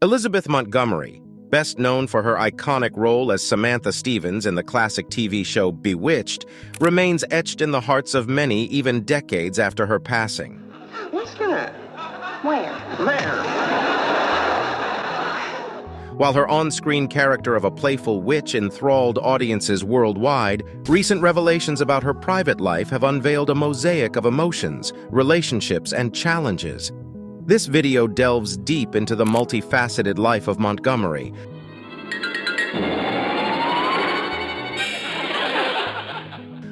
Elizabeth Montgomery, best known for her iconic role as Samantha Stevens in the classic TV show Bewitched, remains etched in the hearts of many even decades after her passing. What's that? Where? There. While her on-screen character of a playful witch enthralled audiences worldwide, recent revelations about her private life have unveiled a mosaic of emotions, relationships, and challenges. This video delves deep into the multifaceted life of Montgomery,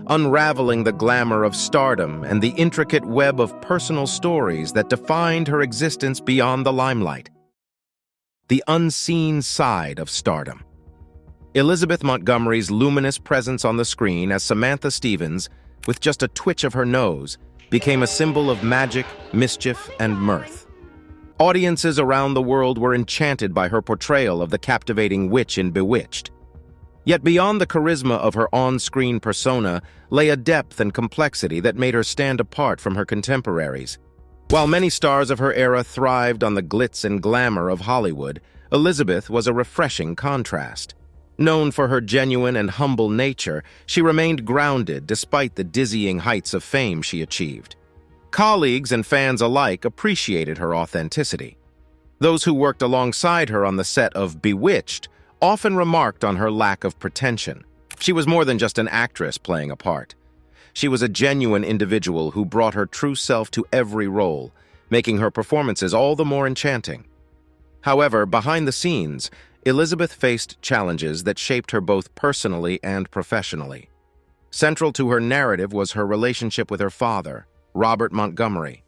unraveling the glamour of stardom and the intricate web of personal stories that defined her existence beyond the limelight. The unseen side of stardom. Elizabeth Montgomery's luminous presence on the screen as Samantha Stevens, with just a twitch of her nose, became a symbol of magic, mischief, and mirth. Audiences around the world were enchanted by her portrayal of the captivating witch in Bewitched. Yet beyond the charisma of her on-screen persona lay a depth and complexity that made her stand apart from her contemporaries. While many stars of her era thrived on the glitz and glamour of Hollywood, Elizabeth was a refreshing contrast. Known for her genuine and humble nature, she remained grounded despite the dizzying heights of fame she achieved. Colleagues and fans alike appreciated her authenticity. Those who worked alongside her on the set of Bewitched often remarked on her lack of pretension. She was more than just an actress playing a part. She was a genuine individual who brought her true self to every role, making her performances all the more enchanting. However, behind the scenes, Elizabeth faced challenges that shaped her both personally and professionally. Central to her narrative was her relationship with her father, Robert Montgomery.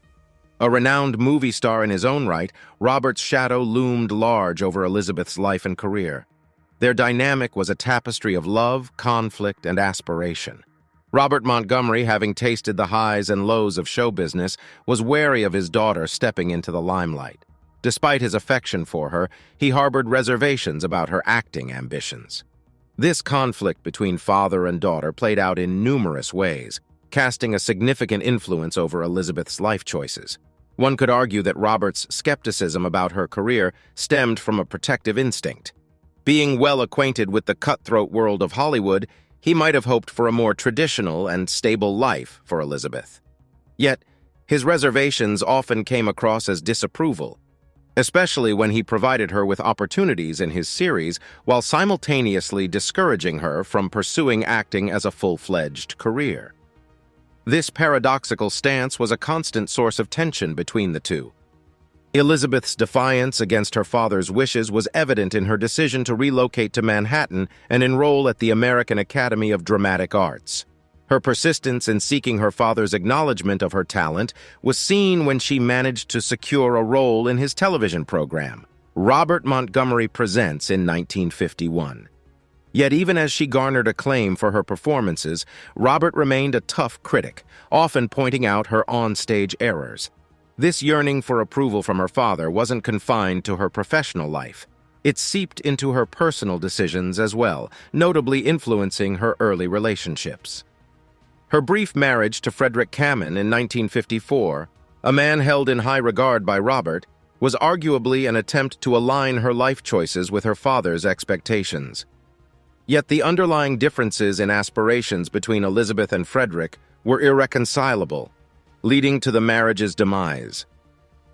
A renowned movie star in his own right, Robert's shadow loomed large over Elizabeth's life and career. Their dynamic was a tapestry of love, conflict, and aspiration. Robert Montgomery, having tasted the highs and lows of show business, was wary of his daughter stepping into the limelight. Despite his affection for her, he harbored reservations about her acting ambitions. This conflict between father and daughter played out in numerous ways, casting a significant influence over Elizabeth's life choices. One could argue that Robert's skepticism about her career stemmed from a protective instinct. Being well acquainted with the cutthroat world of Hollywood, he might have hoped for a more traditional and stable life for Elizabeth. Yet, his reservations often came across as disapproval, especially when he provided her with opportunities in his series while simultaneously discouraging her from pursuing acting as a full-fledged career. This paradoxical stance was a constant source of tension between the two. Elizabeth's defiance against her father's wishes was evident in her decision to relocate to Manhattan and enroll at the American Academy of Dramatic Arts. Her persistence in seeking her father's acknowledgement of her talent was seen when she managed to secure a role in his television program, Robert Montgomery Presents, in 1951. Yet even as she garnered acclaim for her performances, Robert remained a tough critic, often pointing out her on-stage errors. This yearning for approval from her father wasn't confined to her professional life. It seeped into her personal decisions as well, notably influencing her early relationships. Her brief marriage to Frederick Kamen in 1954, a man held in high regard by Robert, was arguably an attempt to align her life choices with her father's expectations. Yet the underlying differences in aspirations between Elizabeth and Frederick were irreconcilable, leading to the marriage's demise.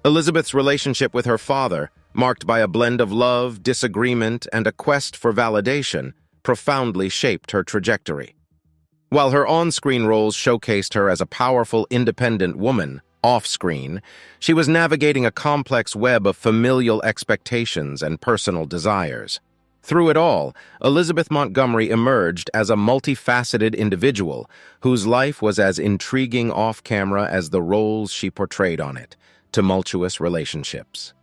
Elizabeth's relationship with her father, marked by a blend of love, disagreement, and a quest for validation, profoundly shaped her trajectory. While her on-screen roles showcased her as a powerful, independent woman, off-screen, she was navigating a complex web of familial expectations and personal desires. Through it all, Elizabeth Montgomery emerged as a multifaceted individual whose life was as intriguing off-camera as the roles she portrayed on it, tumultuous relationships.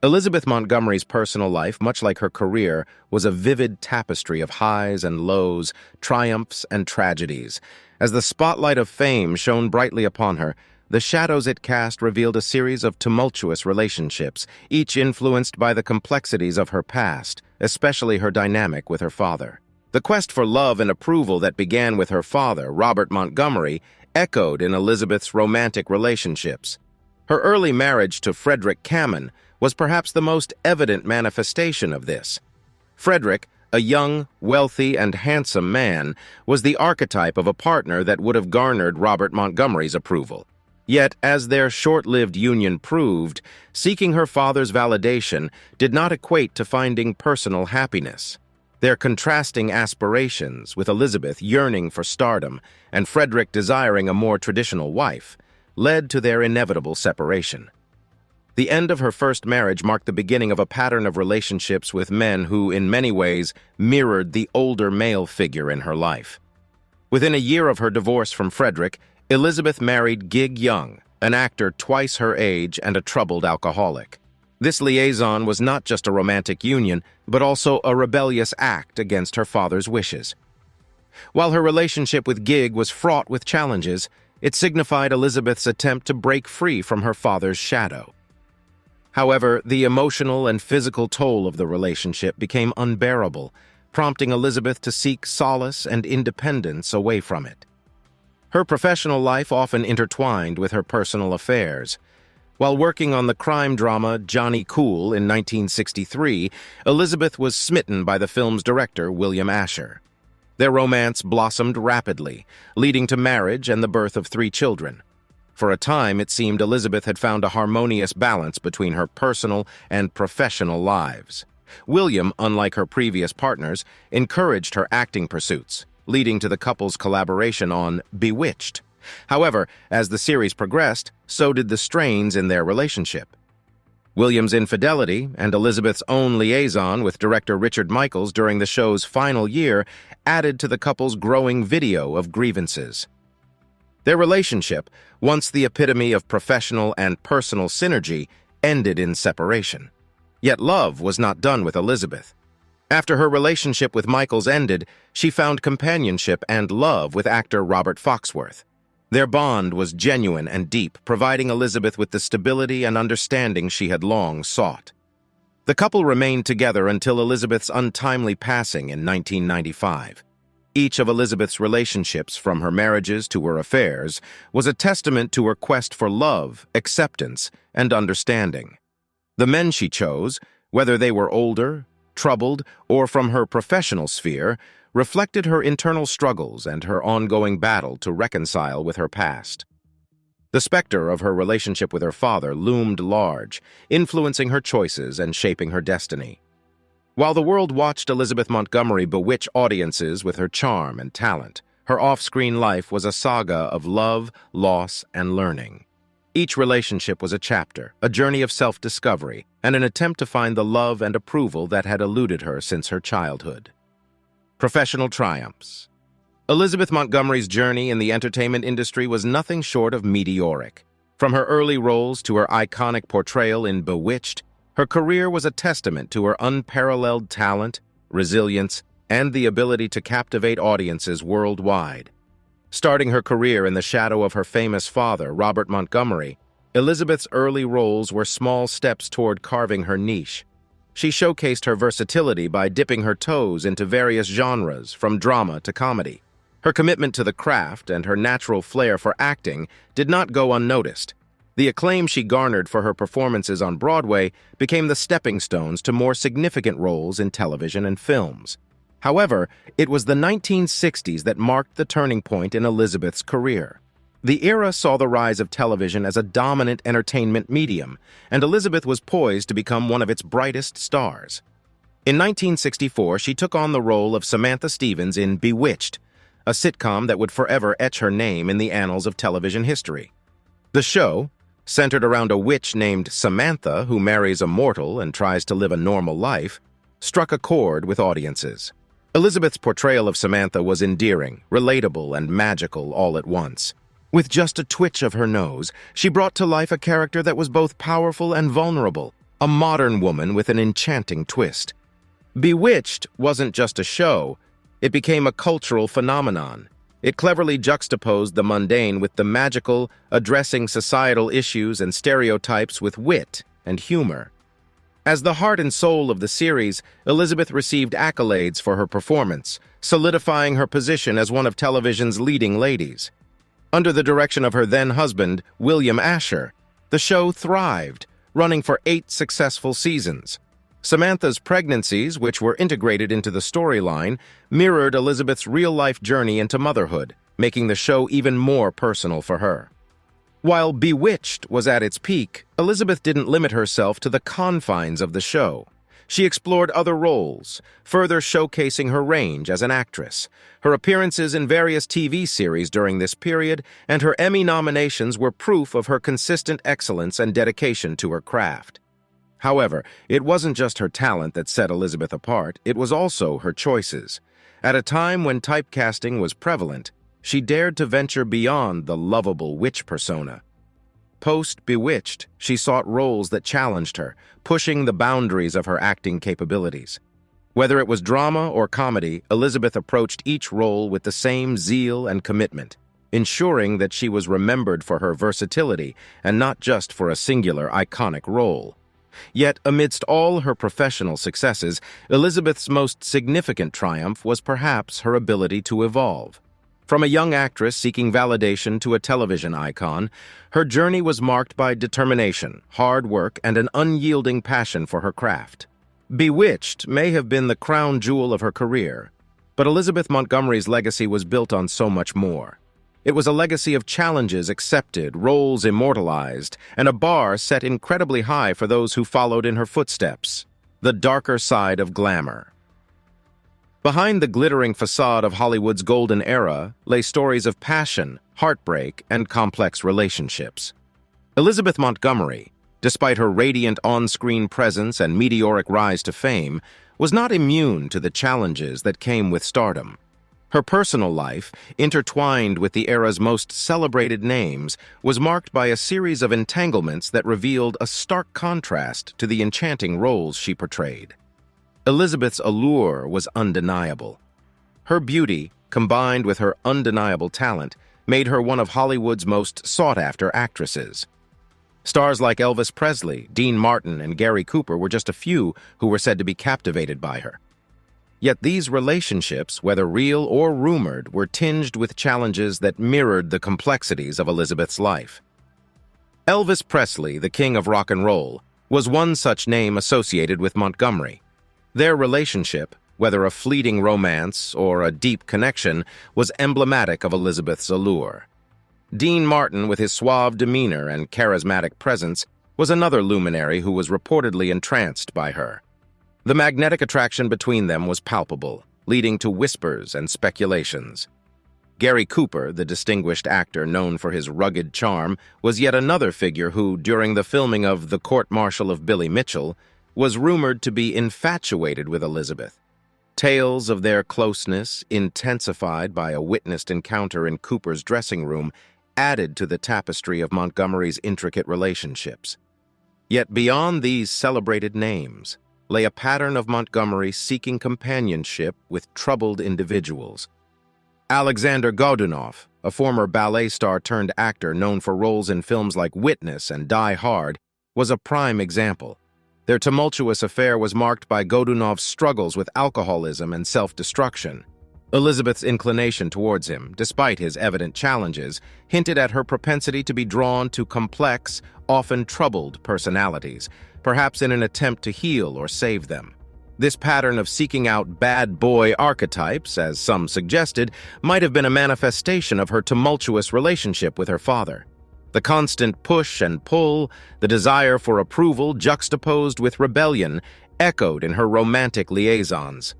Elizabeth Montgomery's personal life, much like her career, was a vivid tapestry of highs and lows, triumphs and tragedies. As the spotlight of fame shone brightly upon her, the shadows it cast revealed a series of tumultuous relationships, each influenced by the complexities of her past, especially her dynamic with her father. The quest for love and approval that began with her father, Robert Montgomery, echoed in Elizabeth's romantic relationships. Her early marriage to Frederick Kamen was perhaps the most evident manifestation of this. Frederick, a young, wealthy, and handsome man, was the archetype of a partner that would have garnered Robert Montgomery's approval. Yet, as their short-lived union proved, seeking her father's validation did not equate to finding personal happiness. Their contrasting aspirations, with Elizabeth yearning for stardom and Frederick desiring a more traditional wife, led to their inevitable separation. The end of her first marriage marked the beginning of a pattern of relationships with men who, in many ways, mirrored the older male figure in her life. Within a year of her divorce from Frederick, Elizabeth married Gig Young, an actor twice her age and a troubled alcoholic. This liaison was not just a romantic union, but also a rebellious act against her father's wishes. While her relationship with Gig was fraught with challenges, it signified Elizabeth's attempt to break free from her father's shadow. However, the emotional and physical toll of the relationship became unbearable, prompting Elizabeth to seek solace and independence away from it. Her professional life often intertwined with her personal affairs. While working on the crime drama Johnny Cool in 1963, Elizabeth was smitten by the film's director, William Asher. Their romance blossomed rapidly, leading to marriage and the birth of 3 children. For a time, it seemed Elizabeth had found a harmonious balance between her personal and professional lives. William, unlike her previous partners, encouraged her acting pursuits, leading to the couple's collaboration on Bewitched. However, as the series progressed, so did the strains in their relationship. William's infidelity and Elizabeth's own liaison with director Richard Michaels during the show's final year added to the couple's growing video of grievances. Their relationship, once the epitome of professional and personal synergy, ended in separation. Yet love was not done with Elizabeth. After her relationship with Michaels ended, she found companionship and love with actor Robert Foxworth. Their bond was genuine and deep, providing Elizabeth with the stability and understanding she had long sought. The couple remained together until Elizabeth's untimely passing in 1995. Each of Elizabeth's relationships, from her marriages to her affairs, was a testament to her quest for love, acceptance, and understanding. The men she chose, whether they were older, troubled, or from her professional sphere, reflected her internal struggles and her ongoing battle to reconcile with her past. The specter of her relationship with her father loomed large, influencing her choices and shaping her destiny. While the world watched Elizabeth Montgomery bewitch audiences with her charm and talent, her off-screen life was a saga of love, loss, and learning. Each relationship was a chapter, a journey of self-discovery, and an attempt to find the love and approval that had eluded her since her childhood. Professional triumphs. Elizabeth Montgomery's journey in the entertainment industry was nothing short of meteoric. From her early roles to her iconic portrayal in Bewitched, her career was a testament to her unparalleled talent, resilience, and the ability to captivate audiences worldwide. Starting her career in the shadow of her famous father, Robert Montgomery, Elizabeth's early roles were small steps toward carving her niche. She showcased her versatility by dipping her toes into various genres, from drama to comedy. Her commitment to the craft and her natural flair for acting did not go unnoticed. The acclaim she garnered for her performances on Broadway became the stepping stones to more significant roles in television and films. However, it was the 1960s that marked the turning point in Elizabeth's career. The era saw the rise of television as a dominant entertainment medium, and Elizabeth was poised to become one of its brightest stars. In 1964, she took on the role of Samantha Stevens in Bewitched, a sitcom that would forever etch her name in the annals of television history. The show, centered around a witch named Samantha who marries a mortal and tries to live a normal life, struck a chord with audiences. Elizabeth's portrayal of Samantha was endearing, relatable, and magical all at once. With just a twitch of her nose, she brought to life a character that was both powerful and vulnerable, a modern woman with an enchanting twist. Bewitched wasn't just a show, it became a cultural phenomenon. It cleverly juxtaposed the mundane with the magical, addressing societal issues and stereotypes with wit and humor. As the heart and soul of the series, Elizabeth received accolades for her performance, solidifying her position as one of television's leading ladies. Under the direction of her then-husband, William Asher, the show thrived, running for 8 successful seasons. Samantha's pregnancies, which were integrated into the storyline, mirrored Elizabeth's real-life journey into motherhood, making the show even more personal for her. While Bewitched was at its peak, Elizabeth didn't limit herself to the confines of the show. She explored other roles, further showcasing her range as an actress. Her appearances in various TV series during this period and her Emmy nominations were proof of her consistent excellence and dedication to her craft. However, it wasn't just her talent that set Elizabeth apart, it was also her choices. At a time when typecasting was prevalent, she dared to venture beyond the lovable witch persona. Post-Bewitched, she sought roles that challenged her, pushing the boundaries of her acting capabilities. Whether it was drama or comedy, Elizabeth approached each role with the same zeal and commitment, ensuring that she was remembered for her versatility and not just for a singular iconic role. Yet, amidst all her professional successes, Elizabeth's most significant triumph was perhaps her ability to evolve. From a young actress seeking validation to a television icon, her journey was marked by determination, hard work, and an unyielding passion for her craft. Bewitched may have been the crown jewel of her career, but Elizabeth Montgomery's legacy was built on so much more. It was a legacy of challenges accepted, roles immortalized, and a bar set incredibly high for those who followed in her footsteps. The darker side of glamour. Behind the glittering facade of Hollywood's golden era lay stories of passion, heartbreak, and complex relationships. Elizabeth Montgomery, despite her radiant on-screen presence and meteoric rise to fame, was not immune to the challenges that came with stardom. Her personal life, intertwined with the era's most celebrated names, was marked by a series of entanglements that revealed a stark contrast to the enchanting roles she portrayed. Elizabeth's allure was undeniable. Her beauty, combined with her undeniable talent, made her one of Hollywood's most sought-after actresses. Stars like Elvis Presley, Dean Martin, and Gary Cooper were just a few who were said to be captivated by her. Yet these relationships, whether real or rumored, were tinged with challenges that mirrored the complexities of Elizabeth's life. Elvis Presley, the king of rock and roll, was one such name associated with Montgomery. Their relationship, whether a fleeting romance or a deep connection, was emblematic of Elizabeth's allure. Dean Martin, with his suave demeanor and charismatic presence, was another luminary who was reportedly entranced by her. The magnetic attraction between them was palpable, leading to whispers and speculations. Gary Cooper, the distinguished actor known for his rugged charm, was yet another figure who, during the filming of The Court-Martial of Billy Mitchell, was rumored to be infatuated with Elizabeth. Tales of their closeness, intensified by a witnessed encounter in Cooper's dressing room, added to the tapestry of Montgomery's intricate relationships. Yet beyond these celebrated names lay a pattern of Montgomery seeking companionship with troubled individuals. Alexander Godunov, a former ballet star turned actor known for roles in films like Witness and Die Hard, was a prime example. Their tumultuous affair was marked by Godunov's struggles with alcoholism and self-destruction. Elizabeth's inclination towards him, despite his evident challenges, hinted at her propensity to be drawn to complex, often troubled personalities, perhaps in an attempt to heal or save them. This pattern of seeking out bad boy archetypes, as some suggested, might have been a manifestation of her tumultuous relationship with her father. The constant push and pull, the desire for approval juxtaposed with rebellion, echoed in her romantic liaisons.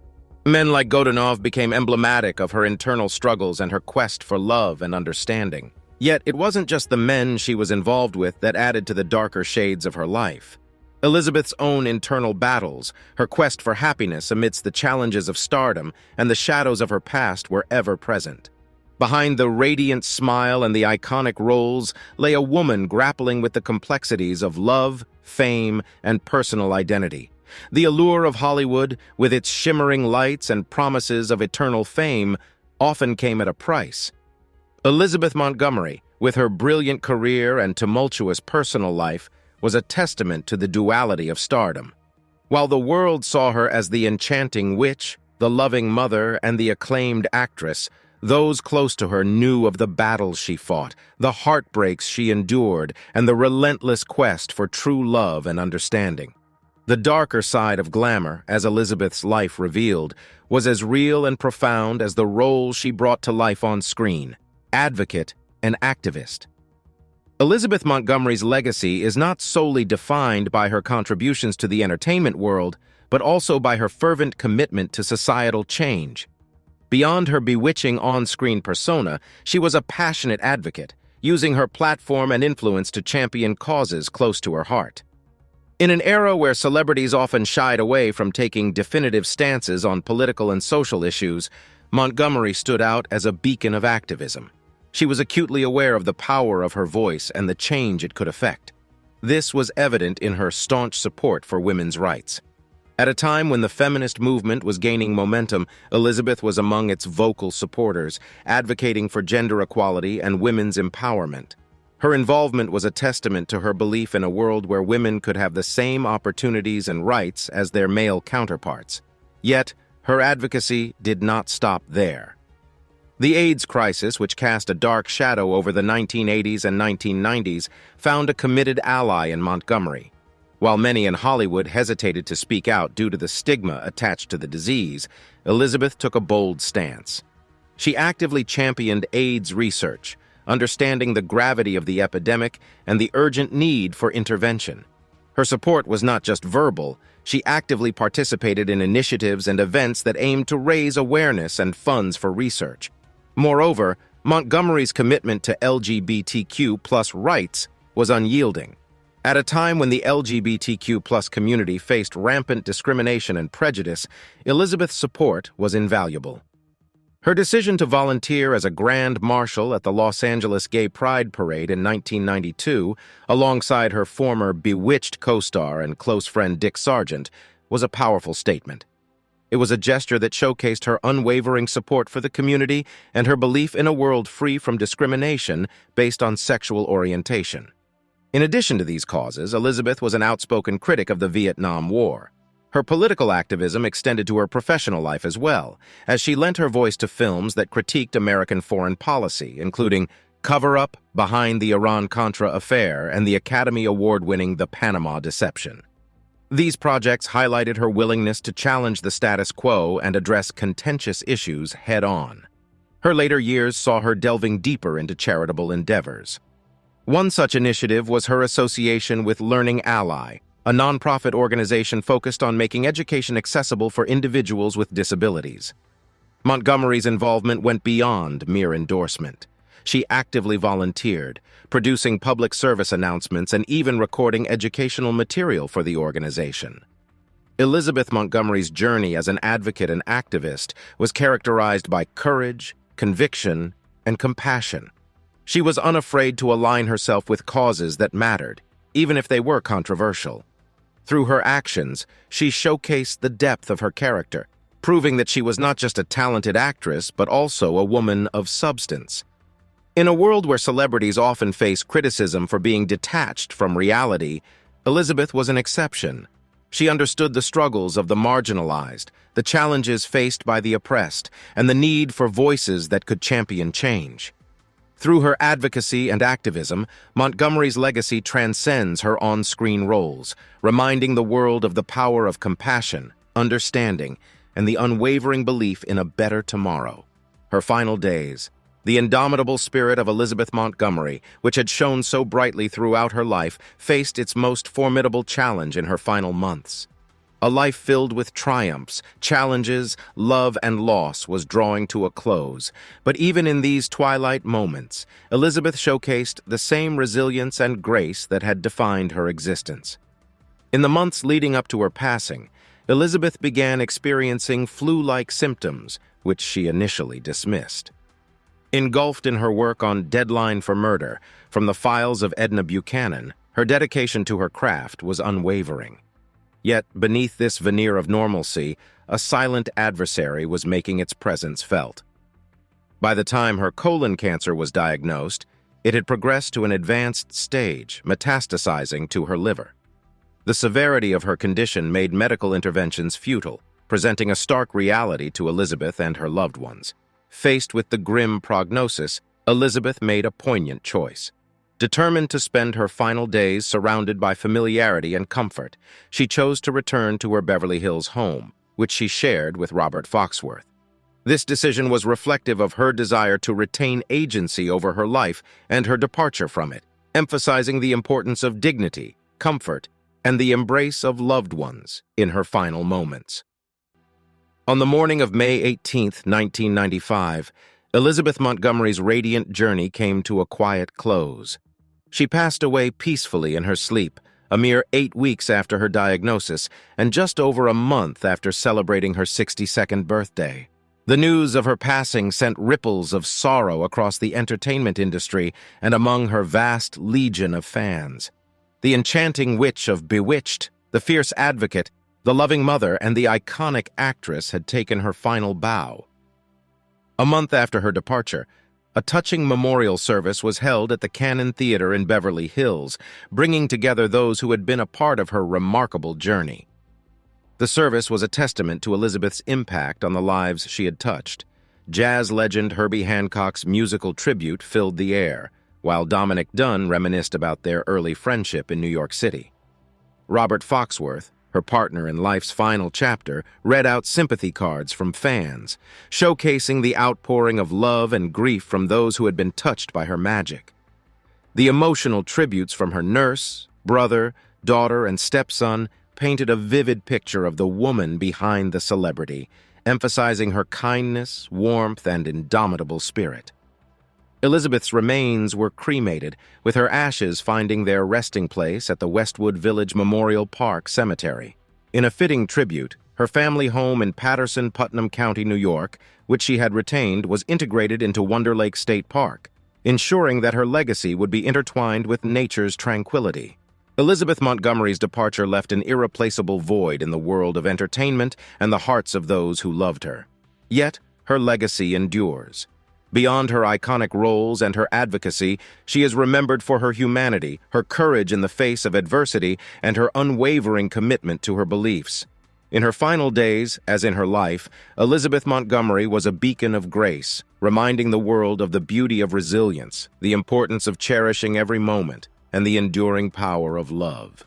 Men like Godunov became emblematic of her internal struggles and her quest for love and understanding. Yet it wasn't just the men she was involved with that added to the darker shades of her life. Elizabeth's own internal battles, her quest for happiness amidst the challenges of stardom, and the shadows of her past were ever present. Behind the radiant smile and the iconic roles lay a woman grappling with the complexities of love, fame, and personal identity. The allure of Hollywood, with its shimmering lights and promises of eternal fame, often came at a price. Elizabeth Montgomery, with her brilliant career and tumultuous personal life, was a testament to the duality of stardom. While the world saw her as the enchanting witch, the loving mother, and the acclaimed actress, Those close to her knew of the battles she fought, the heartbreaks she endured, and the relentless quest for true love and understanding. The darker side of glamour, as Elizabeth's life revealed, was as real and profound as the role she brought to life on screen: advocate and activist. Elizabeth Montgomery's legacy is not solely defined by her contributions to the entertainment world, but also by her fervent commitment to societal change. Beyond her bewitching on-screen persona, she was a passionate advocate, using her platform and influence to champion causes close to her heart. In an era where celebrities often shied away from taking definitive stances on political and social issues, Montgomery stood out as a beacon of activism. She was acutely aware of the power of her voice and the change it could effect. This was evident in her staunch support for women's rights. At a time when the feminist movement was gaining momentum, Elizabeth was among its vocal supporters, advocating for gender equality and women's empowerment. Her involvement was a testament to her belief in a world where women could have the same opportunities and rights as their male counterparts. Yet, her advocacy did not stop there. The AIDS crisis, which cast a dark shadow over the 1980s and 1990s, found a committed ally in Montgomery. While many in Hollywood hesitated to speak out due to the stigma attached to the disease, Elizabeth took a bold stance. She actively championed AIDS research, understanding the gravity of the epidemic and the urgent need for intervention. Her support was not just verbal; she actively participated in initiatives and events that aimed to raise awareness and funds for research. Moreover, Montgomery's commitment to LGBTQ+ rights was unyielding. At a time when the LGBTQ+ community faced rampant discrimination and prejudice, Elizabeth's support was invaluable. Her decision to volunteer as a Grand Marshal at the Los Angeles Gay Pride Parade in 1992, alongside her former Bewitched co-star and close friend Dick Sargent, was a powerful statement. It was a gesture that showcased her unwavering support for the community and her belief in a world free from discrimination based on sexual orientation. In addition to these causes, Elizabeth was an outspoken critic of the Vietnam War. Her political activism extended to her professional life as well, as she lent her voice to films that critiqued American foreign policy, including Cover Up, Behind the Iran-Contra Affair, and the Academy Award-winning The Panama Deception. These projects highlighted her willingness to challenge the status quo and address contentious issues head-on. Her later years saw her delving deeper into charitable endeavors. One such initiative was her association with Learning Ally, a nonprofit organization focused on making education accessible for individuals with disabilities. Montgomery's involvement went beyond mere endorsement. She actively volunteered, producing public service announcements and even recording educational material for the organization. Elizabeth Montgomery's journey as an advocate and activist was characterized by courage, conviction, and compassion. She was unafraid to align herself with causes that mattered, even if they were controversial. Through her actions, she showcased the depth of her character, proving that she was not just a talented actress, but also a woman of substance. In a world where celebrities often face criticism for being detached from reality, Elizabeth was an exception. She understood the struggles of the marginalized, the challenges faced by the oppressed, and the need for voices that could champion change. Through her advocacy and activism, Montgomery's legacy transcends her on-screen roles, reminding the world of the power of compassion, understanding, and the unwavering belief in a better tomorrow. Her final days, the indomitable spirit of Elizabeth Montgomery, which had shone so brightly throughout her life, faced its most formidable challenge in her final months. A life filled with triumphs, challenges, love, and loss was drawing to a close. But even in these twilight moments, Elizabeth showcased the same resilience and grace that had defined her existence. In the months leading up to her passing, Elizabeth began experiencing flu-like symptoms, which she initially dismissed. Engulfed in her work on Deadline for Murder, from the files of Edna Buchanan, her dedication to her craft was unwavering. Yet, beneath this veneer of normalcy, a silent adversary was making its presence felt. By the time her colon cancer was diagnosed, it had progressed to an advanced stage, metastasizing to her liver. The severity of her condition made medical interventions futile, presenting a stark reality to Elizabeth and her loved ones. Faced with the grim prognosis, Elizabeth made a poignant choice. Determined to spend her final days surrounded by familiarity and comfort, she chose to return to her Beverly Hills home, which she shared with Robert Foxworth. This decision was reflective of her desire to retain agency over her life and her departure from it, emphasizing the importance of dignity, comfort, and the embrace of loved ones in her final moments. On the morning of May 18, 1995, Elizabeth Montgomery's radiant journey came to a quiet close. She passed away peacefully in her sleep, a mere 8 weeks after her diagnosis and just over a month after celebrating her 62nd birthday. The news of her passing sent ripples of sorrow across the entertainment industry and among her vast legion of fans. The enchanting witch of Bewitched, the fierce advocate, the loving mother, and the iconic actress had taken her final bow. A month after her departure, a touching memorial service was held at the Cannon Theater in Beverly Hills, bringing together those who had been a part of her remarkable journey. The service was a testament to Elizabeth's impact on the lives she had touched. Jazz legend Herbie Hancock's musical tribute filled the air, while Dominic Dunne reminisced about their early friendship in New York City. Robert Foxworth, her partner in life's final chapter, read out sympathy cards from fans, showcasing the outpouring of love and grief from those who had been touched by her magic. The emotional tributes from her nurse, brother, daughter, and stepson painted a vivid picture of the woman behind the celebrity, emphasizing her kindness, warmth, and indomitable spirit. Elizabeth's remains were cremated, with her ashes finding their resting place at the Westwood Village Memorial Park Cemetery. In a fitting tribute, her family home in Patterson, Putnam County, New York, which she had retained, was integrated into Wonder Lake State Park, ensuring that her legacy would be intertwined with nature's tranquility. Elizabeth Montgomery's departure left an irreplaceable void in the world of entertainment and the hearts of those who loved her. Yet, her legacy endures. Beyond her iconic roles and her advocacy, she is remembered for her humanity, her courage in the face of adversity, and her unwavering commitment to her beliefs. In her final days, as in her life, Elizabeth Montgomery was a beacon of grace, reminding the world of the beauty of resilience, the importance of cherishing every moment, and the enduring power of love.